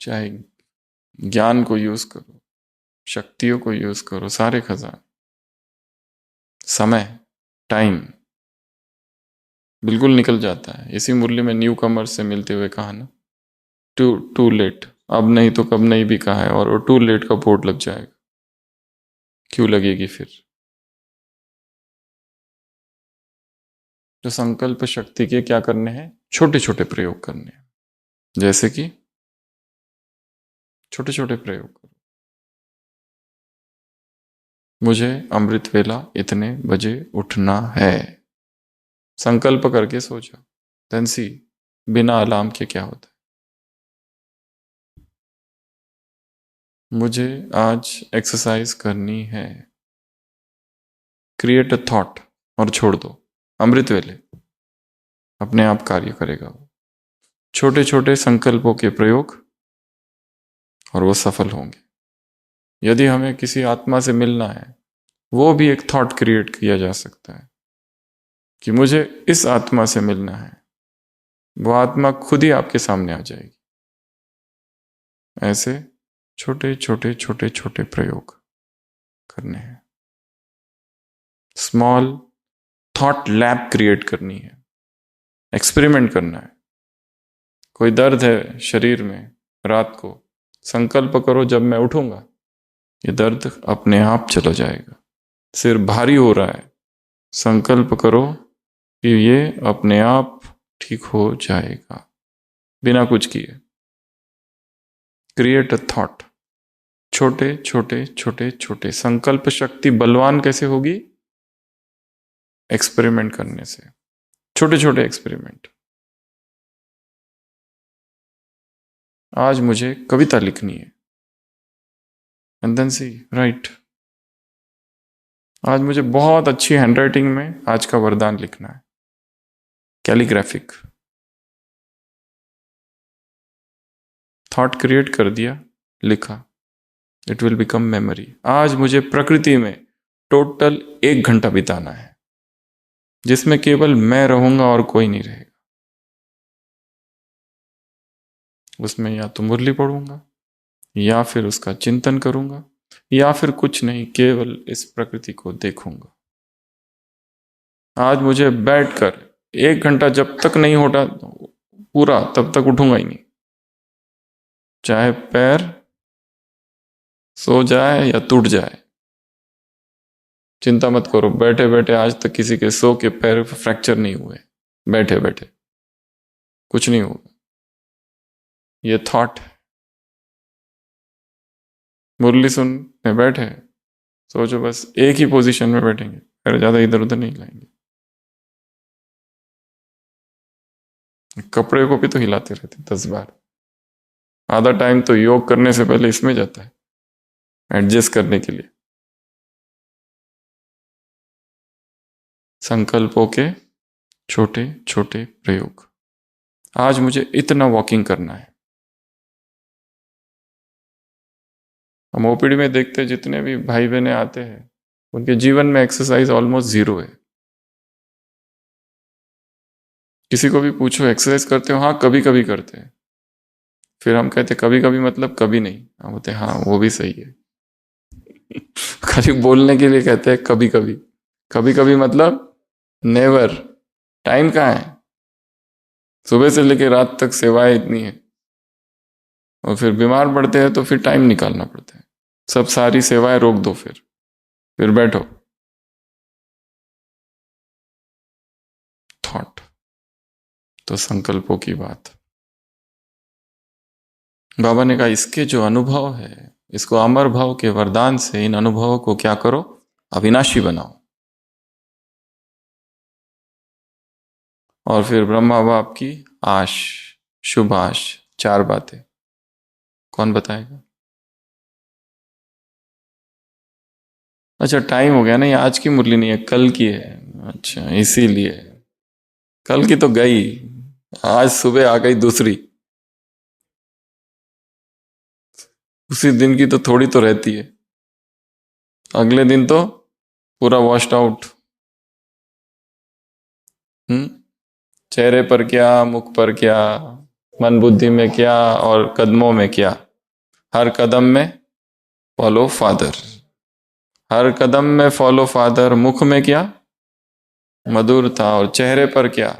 चाहे ज्ञान को यूज करो, शक्तियों को यूज करो, सारे खजाने। समय, टाइम बिल्कुल निकल जाता है। इसी मुरली में न्यू कमर से मिलते हुए कहा ना, टू टू लेट, अब नहीं तो कब नहीं भी कहा है, और वो टू लेट का बोर्ड लग जाएगा। क्यों लगेगी फिर? तो संकल्प शक्ति के क्या करने हैं? छोटे छोटे प्रयोग करने हैं। जैसे कि छोटे छोटे प्रयोग करो। मुझे अमृत वेला इतने बजे उठना है, संकल्प करके सो जाओ। देन सी, बिना अलार्म के क्या होता है। मुझे आज एक्सरसाइज करनी है, क्रिएट अ थॉट और छोड़ दो। अमृत वेले अपने आप कार्य करेगा वो। छोटे छोटे संकल्पों के प्रयोग, और वो सफल होंगे। यदि हमें किसी आत्मा से मिलना है, वो भी एक थॉट क्रिएट किया जा सकता है कि मुझे इस आत्मा से मिलना है। वो आत्मा खुद ही आपके सामने आ जाएगी। ऐसे छोटे छोटे छोटे छोटे प्रयोग करने हैं। स्मॉल थॉट लैब क्रिएट करनी है, एक्सपेरिमेंट करना है। कोई दर्द है शरीर में रात को, संकल्प करो जब मैं उठूंगा ये दर्द अपने आप चला जाएगा। सिर भारी हो रहा है, संकल्प करो कि ये अपने आप ठीक हो जाएगा, बिना कुछ किए। क्रिएट अ थॉट, छोटे छोटे छोटे छोटे। संकल्प शक्ति बलवान कैसे होगी? एक्सपेरिमेंट करने से, छोटे छोटे एक्सपेरिमेंट। आज मुझे कविता लिखनी है, एंड देन सी राइट। आज मुझे बहुत अच्छी हैंडराइटिंग में आज का वरदान लिखना है, कैलीग्राफिक। थॉट क्रिएट कर दिया, लिखा, इट विल बिकम मेमोरी। आज मुझे प्रकृति में टोटल 1 घंटा बिताना है, जिसमें केवल मैं रहूंगा और कोई नहीं रहेगा। उसमें या तो मुरली पढ़ूंगा, या फिर उसका चिंतन करूंगा, या फिर कुछ नहीं, केवल इस प्रकृति को देखूंगा। आज मुझे बैठकर 1 घंटा जब तक नहीं होता पूरा, तब तक उठूंगा ही नहीं, चाहे पैर सो जाए या टूट जाए। चिंता मत करो, बैठे बैठे आज तक किसी के सो के पैर फ्रैक्चर नहीं हुए, बैठे बैठे कुछ नहीं हुआ। ये थॉट, मुरली सुनने बैठे, सोचो बस एक ही पोजीशन में बैठेंगे, फिर ज्यादा इधर उधर नहीं लाएंगे। कपड़े को भी तो हिलाते रहते 10 बार। आधा टाइम तो योग करने से पहले इसमें जाता है, एडजस्ट करने के लिए। संकल्पों के छोटे छोटे प्रयोग। आज मुझे इतना वॉकिंग करना है। हम ओपीडी में देखते हैं, जितने भी भाई बहने आते हैं, उनके जीवन में एक्सरसाइज ऑलमोस्ट 0 है। किसी को भी पूछो एक्सरसाइज करते हो? हाँ कभी कभी करते हैं। फिर हम कहते कभी कभी मतलब कभी नहीं। हम बोलते हाँ वो भी सही है। खाली बोलने के लिए कहते हैं कभी कभी। कभी कभी मतलब नेवर। टाइम कहाँ है? सुबह से लेकर रात तक सेवाएं इतनी है, और फिर बीमार पड़ते हैं तो फिर टाइम निकालना पड़ता है। सब सारी सेवाएं रोक दो, फिर बैठो। थॉट तो संकल्पों की बात। बाबा ने कहा इसके जो अनुभव है, इसको अमर भाव के वरदान से इन अनुभवों को क्या करो? अविनाशी बनाओ। और फिर ब्रह्मा बाप की आश, शुभ आश, 4 बातें कौन बताएगा? अच्छा टाइम हो गया ना, ये आज की मुरली नहीं है, कल की है। अच्छा इसीलिए कल की तो गई, आज सुबह आ गई दूसरी। उसी दिन की तो थोड़ी तो रहती है, अगले दिन तो पूरा वॉश्ड आउट। चेहरे पर क्या, मुख पर क्या, मन बुद्धि में क्या, और कदमों में क्या। हर कदम में फॉलो फादर, हर कदम में फॉलो फादर। मुख में क्या? मधुरता। और चेहरे पर क्या?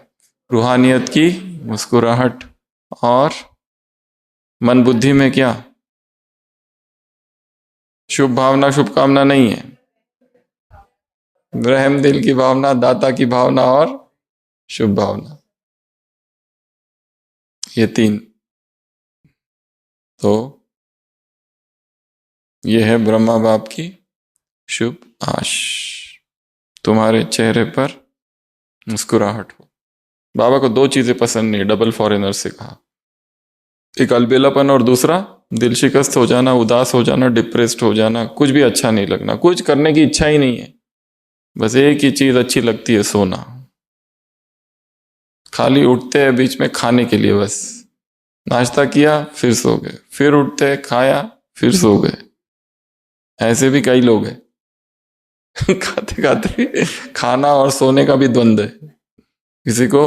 रूहानियत की मुस्कुराहट। और मन बुद्धि में क्या? शुभ भावना, शुभकामना नहीं है, रहम दिल की भावना, दाता की भावना और शुभ भावना। ये 3। तो ये है ब्रह्मा बाप की शुभ आश, तुम्हारे चेहरे पर मुस्कुराहट हो। बाबा को 2 चीजें पसंद नहीं, डबल फॉरेनर से कहा। एक अलबेलापन, और दूसरा दिल शिकस्त हो जाना, उदास हो जाना, डिप्रेस्ड हो जाना, कुछ भी अच्छा नहीं लगना, कुछ करने की इच्छा ही नहीं है। बस एक ही चीज अच्छी लगती है, सोना। खाली उठते हैं बीच में खाने के लिए, बस नाश्ता किया फिर सो गए, फिर उठते खाया फिर सो गए। ऐसे भी कई लोग हैं। खाते खाते खाना और सोने का भी द्वंद्व है। किसी को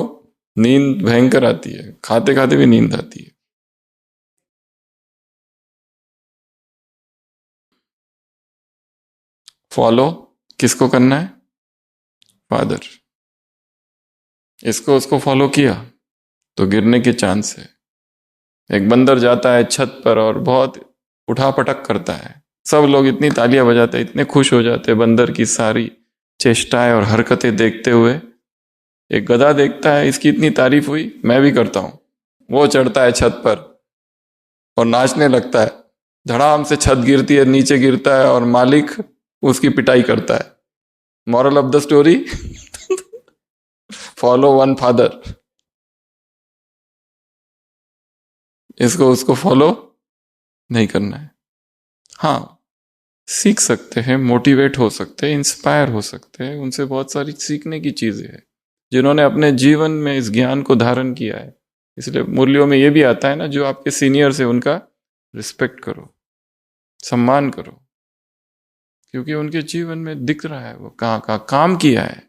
नींद भयंकर आती है, खाते खाते भी नींद आती है। फॉलो किसको करना है? फादर। इसको उसको फॉलो किया तो गिरने के चांस है। एक बंदर जाता है छत पर और बहुत उठापटक करता है, सब लोग इतनी तालियां बजाते, इतने खुश हो जाते बंदर की सारी चेष्टाएं और हरकतें देखते हुए। एक गधा देखता है, इसकी इतनी तारीफ हुई, मैं भी करता हूं। वो चढ़ता है छत पर और नाचने लगता है, धड़ाम से छत गिरती है, नीचे गिरता है और मालिक उसकी पिटाई करता है। Moral of the story, follow one father. इसको उसको फॉलो नहीं करना है। हाँ, सीख सकते हैं, मोटिवेट हो सकते हैं, इंस्पायर हो सकते हैं, उनसे बहुत सारी सीखने की चीजें हैं जिन्होंने अपने जीवन में इस ज्ञान को धारण किया है। इसलिए मूल्यों में यह भी आता है ना, जो आपके सीनियर्स है उनका रिस्पेक्ट करो, सम्मान करो, क्योंकि उनके जीवन में दिख रहा है वो कहाँ कहाँ काम किया है।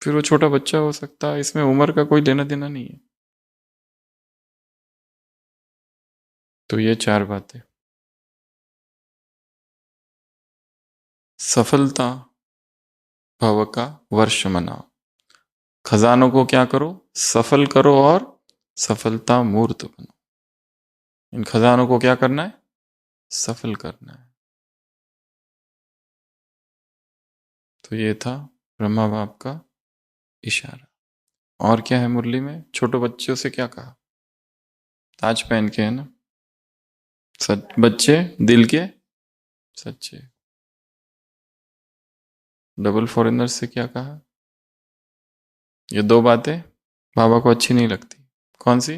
फिर वो छोटा बच्चा हो सकता है, इसमें उम्र का कोई लेना देना नहीं है। तो ये 4 बातें। सफलता भव का वर्ष मनाओ। खजानों को क्या करो? सफल करो और सफलता मूर्त बनो। इन खजानों को क्या करना है? सफल करना है। तो ये था ब्रह्मा बाप का इशारा। और क्या है मुरली में? छोटे बच्चों से क्या कहा? ताज पहन के, है ना? सच बच्चे दिल के सच्चे। डबल फॉरेनर से क्या कहा? ये 2 बातें बाबा को अच्छी नहीं लगती। कौन सी?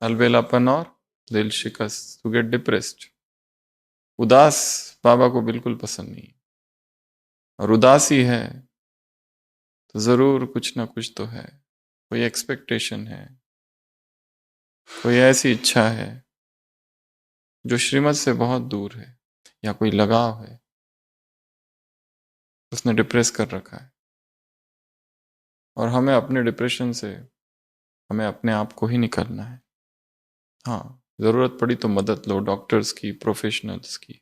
अलबेलापन और दिल शिकस्त, टू गेट डिप्रेस्ड। उदास बाबा को बिल्कुल पसंद नहीं। और उदासी है तो जरूर कुछ ना कुछ तो है, कोई एक्सपेक्टेशन है, कोई ऐसी इच्छा है जो श्रीमत से बहुत दूर है, या कोई लगाव है, उसने डिप्रेस कर रखा है। और हमें अपने डिप्रेशन से, हमें अपने आप को ही निकालना है। हाँ, जरूरत पड़ी तो मदद लो डॉक्टर्स की, प्रोफेशनल्स की,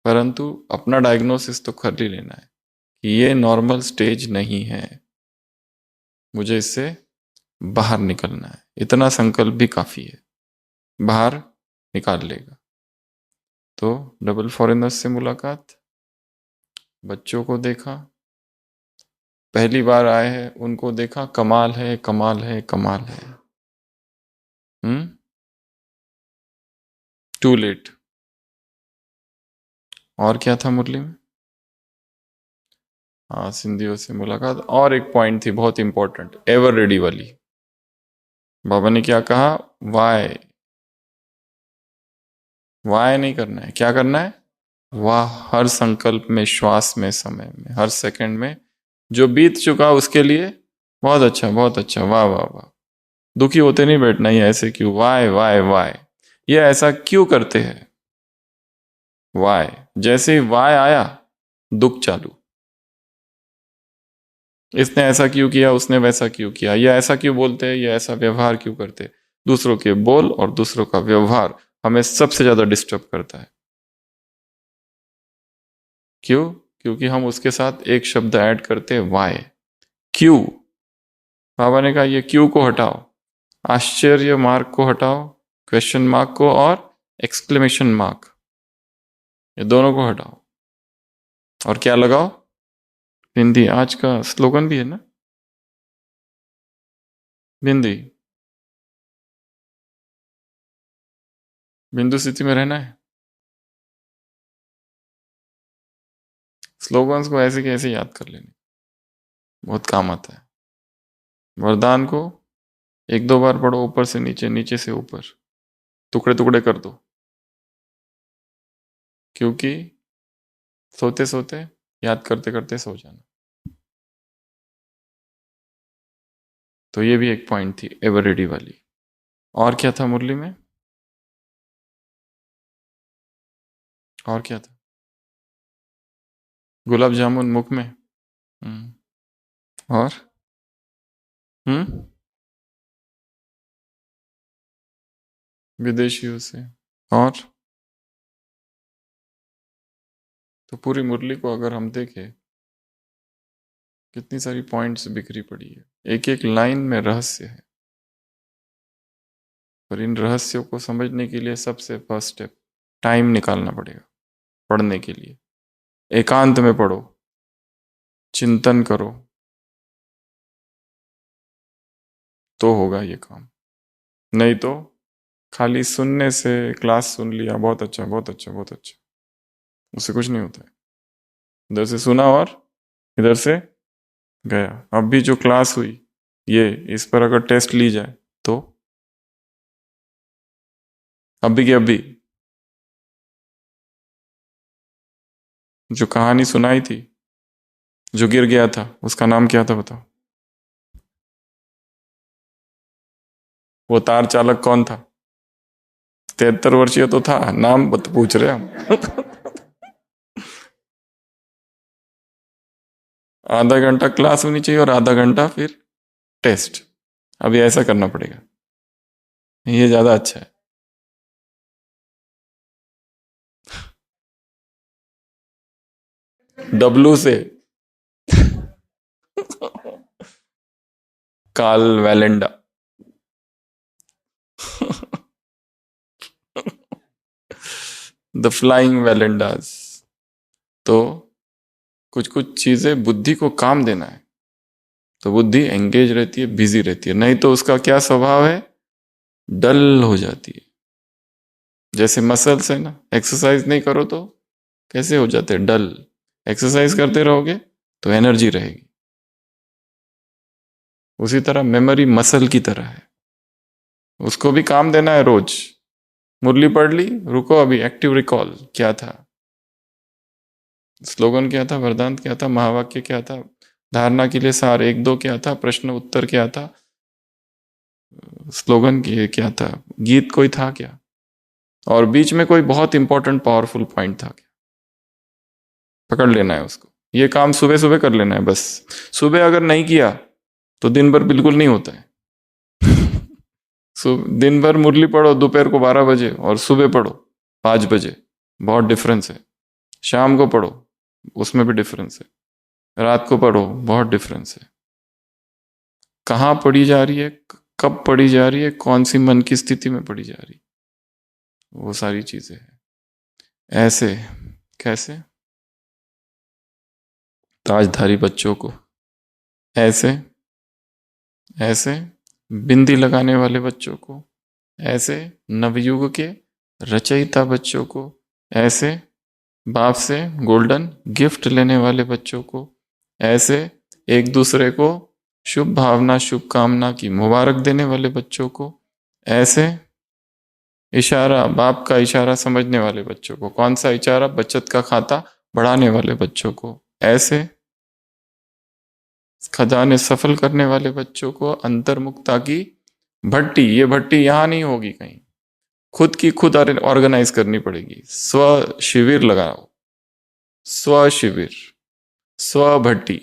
परंतु अपना डायग्नोसिस तो कर ही लेना है कि ये नॉर्मल स्टेज नहीं है, मुझे इससे बाहर निकलना है। इतना संकल्प भी काफी है, बाहर निकाल लेगा। तो डबल फॉरेनर्स से मुलाकात, बच्चों को देखा, पहली बार आए हैं उनको देखा, कमाल है कमाल है कमाल है। Too late. और क्या था मुरली में? हाँ, सिंधियों से मुलाकात। और एक पॉइंट थी बहुत इंपॉर्टेंट, एवर रेडी वाली। बाबा ने क्या कहा? वाई। वाई नहीं करना है, क्या करना है? वाह। हर संकल्प में, श्वास में, समय में, हर सेकंड में जो बीत चुका उसके लिए बहुत अच्छा, बहुत अच्छा, वाह वाह वाह। दुखी होते नहीं बैठना, ये ऐसे क्यों, वाई वाई वाई, ये ऐसा क्यों करते हैं, वाई। जैसे ही वाई आया, दुख चालू। इसने ऐसा क्यों किया, उसने वैसा क्यों किया, ये ऐसा क्यों बोलते हैं, ये ऐसा व्यवहार क्यों करते हैं। दूसरों के बोल और दूसरों का व्यवहार हमें सबसे ज्यादा डिस्टर्ब करता है। क्यों? क्योंकि हम उसके साथ एक शब्द ऐड करते हैं, वाई, क्यों। बाबा ने कहा ये क्यों को हटाओ, आश्चर्य मार्क को हटाओ, क्वेश्चन मार्क को, और एक्सक्लेमेशन मार्क, ये दोनों को हटाओ। और क्या लगाओ? बिंदी। आज का स्लोगन भी है ना, बिंदी। बिंदु स्थिति में रहना है। स्लोगन्स को ऐसे के ऐसे याद कर लेने, बहुत काम आता है। वरदान को 1-2 बार पढ़ो, ऊपर से नीचे, नीचे से ऊपर, टुकड़े टुकड़े कर दो, क्योंकि सोते सोते, याद करते करते सो जाना। तो ये भी एक पॉइंट थी एवर रेडी वाली। और क्या था मुरली में? और क्या था? गुलाब जामुन मुख में। और हम्म, विदेशियों से। और तो पूरी मुरली को अगर हम देखें, कितनी सारी पॉइंट्स बिखरी पड़ी है, एक एक लाइन में रहस्य है। पर इन रहस्यों को समझने के लिए सबसे फर्स्ट स्टेप, टाइम निकालना पड़ेगा पढ़ने के लिए। एकांत में पढ़ो, चिंतन करो, तो होगा ये काम। नहीं तो खाली सुनने से क्लास सुन लिया, बहुत अच्छा बहुत अच्छा बहुत अच्छा, उससे कुछ नहीं होता है। इधर से सुना और इधर से गया। अब भी जो क्लास हुई, ये इस पर अगर टेस्ट ली जाए तो अभी की अभी जो कहानी सुनाई थी, जो गिर गया था, उसका नाम क्या था बताओ? वो तार चालक कौन था? 73 वर्षीय तो था, नाम पूछ रहे हम। आधा घंटा क्लास होनी चाहिए और आधा घंटा फिर टेस्ट। अभी ऐसा करना पड़ेगा, ये ज्यादा अच्छा है। डब्लू से काल वैलेंडा। The flying वैलेंडास। तो कुछ कुछ चीजें बुद्धि को काम देना है, तो बुद्धि एंगेज रहती है, बिजी रहती है, नहीं तो उसका क्या स्वभाव है, डल हो जाती है। जैसे मसल्स है ना, एक्सरसाइज नहीं करो तो कैसे हो जाते हैं, डल। एक्सरसाइज करते रहोगे तो एनर्जी रहेगी। उसी तरह मेमोरी मसल की तरह है, उसको भी काम देना है रोज। मुरली पढ़ ली, रुको अभी एक्टिव रिकॉल क्या था, स्लोगन क्या था, वरदान क्या था, महावाक्य क्या था, धारणा के लिए सार एक दो क्या था, प्रश्न उत्तर क्या था, स्लोगन क्या था, गीत कोई था क्या, और बीच में कोई बहुत इंपॉर्टेंट पावरफुल पॉइंट था क्या, पकड़ लेना है उसको। ये काम सुबह सुबह कर लेना है बस। सुबह अगर नहीं किया तो दिन भर बिल्कुल नहीं होता है। दिन भर मुरली पढ़ो दोपहर को 12 बजे, और सुबह पढ़ो 5 बजे, बहुत डिफरेंस है। शाम को पढ़ो, उसमें भी डिफरेंस है। रात को पढ़ो, बहुत डिफरेंस है। कहाँ पढ़ी जा रही है, कब पढ़ी जा रही है, कौन सी मन की स्थिति में पढ़ी जा रही है, वो सारी चीजें हैं। ऐसे कैसे, ताजधारी बच्चों को ऐसे, ऐसे बिंदी लगाने वाले बच्चों को ऐसे, नवयुग के रचयिता बच्चों को ऐसे, बाप से गोल्डन गिफ्ट लेने वाले बच्चों को ऐसे, एक दूसरे को शुभ भावना शुभ कामना की मुबारक देने वाले बच्चों को ऐसे, इशारा बाप का इशारा समझने वाले बच्चों को, कौन सा इशारा, बचत का खाता बढ़ाने वाले बच्चों को ऐसे, खजाने सफल करने वाले बच्चों को, अंतर्मुक्ता की भट्टी, ये भट्टी यहां नहीं होगी कहीं, खुद की खुद ऑर्गेनाइज करनी पड़ेगी। स्व शिविर लगाओ, स्व शिविर, स्व भट्टी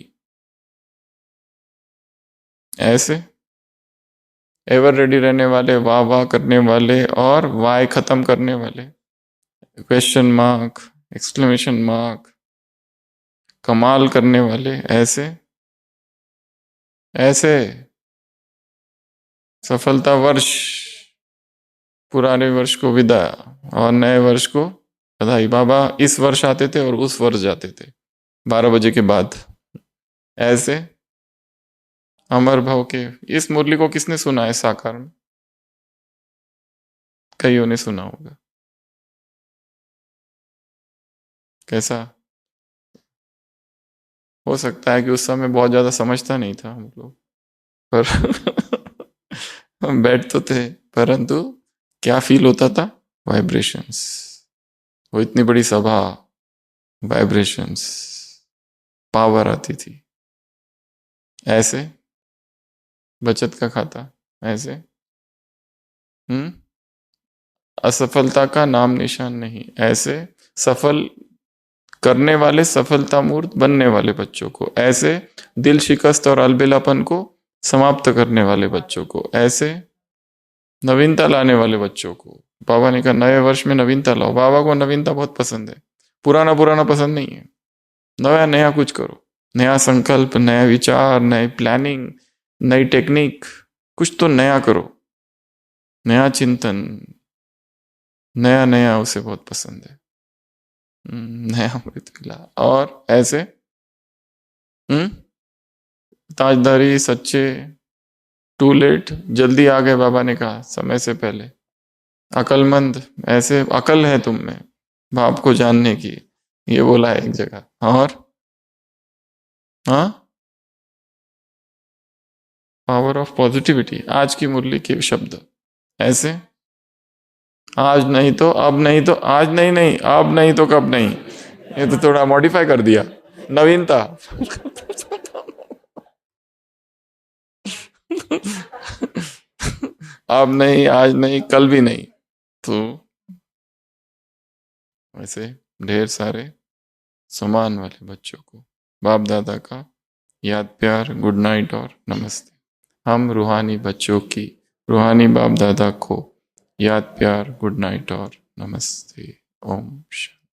ऐसे, एवर रेडी रहने वाले, वाह वाह करने वाले और वाय खत्म करने वाले, क्वेश्चन मार्क, एक्सक्लेमेशन मार्क, कमाल करने वाले ऐसे, ऐसे सफलता वर्ष, पुराने वर्ष को विदा और नए वर्ष को बधाई। बाबा इस वर्ष आते थे और उस वर्ष जाते थे 12 बजे के बाद ऐसे, अमर भव के। इस मुरली को किसने सुना है साकार में? कईयों ने सुना होगा। कैसा, हो सकता है कि उस समय बहुत ज्यादा समझता नहीं था हम लोग, पर हम बैठ तो थे, परंतु क्या फील होता था, वाइब्रेशंस। वो इतनी बड़ी सभा, वाइब्रेशंस, पावर आती थी ऐसे, बचत का खाता ऐसे। हम्म, असफलता का नाम निशान नहीं ऐसे, सफल करने वाले, सफलता मूर्त बनने वाले बच्चों को ऐसे, दिल शिकस्त और अलबेलापन को समाप्त करने वाले बच्चों को ऐसे, नवीनता लाने वाले बच्चों को। बाबा ने कहा नए वर्ष में नवीनता लाओ। बाबा को नवीनता बहुत पसंद है, पुराना पुराना पसंद नहीं है। नया नया कुछ करो, नया संकल्प, नया विचार, नई प्लानिंग, नई टेक्निक, कुछ तो नया करो, नया चिंतन, नया नया उसे बहुत पसंद है। नया अमृत मिला और ऐसे। हम्म, ताजदारी सच्चे, टू लेट, जल्दी आ गए, बाबा ने कहा समय से पहले। अकलमंद, ऐसे अकल है तुम में बाप को जानने की, ये बोला है एक जगह। और हाँ, पावर ऑफ पॉजिटिविटी, आज की मुरली के शब्द ऐसे। आज नहीं तो अब, नहीं तो आज, नहीं नहीं अब, नहीं तो कब नहीं। ये तो थोड़ा मॉडिफाई कर दिया, नवीनता। अब नहीं, आज नहीं, कल भी नहीं। तो वैसे ढेर सारे समान वाले बच्चों को बाप दादा का याद, प्यार, गुड नाइट और नमस्ते। हम रूहानी बच्चों की रूहानी बाप दादा को याद, प्यार, गुड नाइट और नमस्ते। ओम शांति।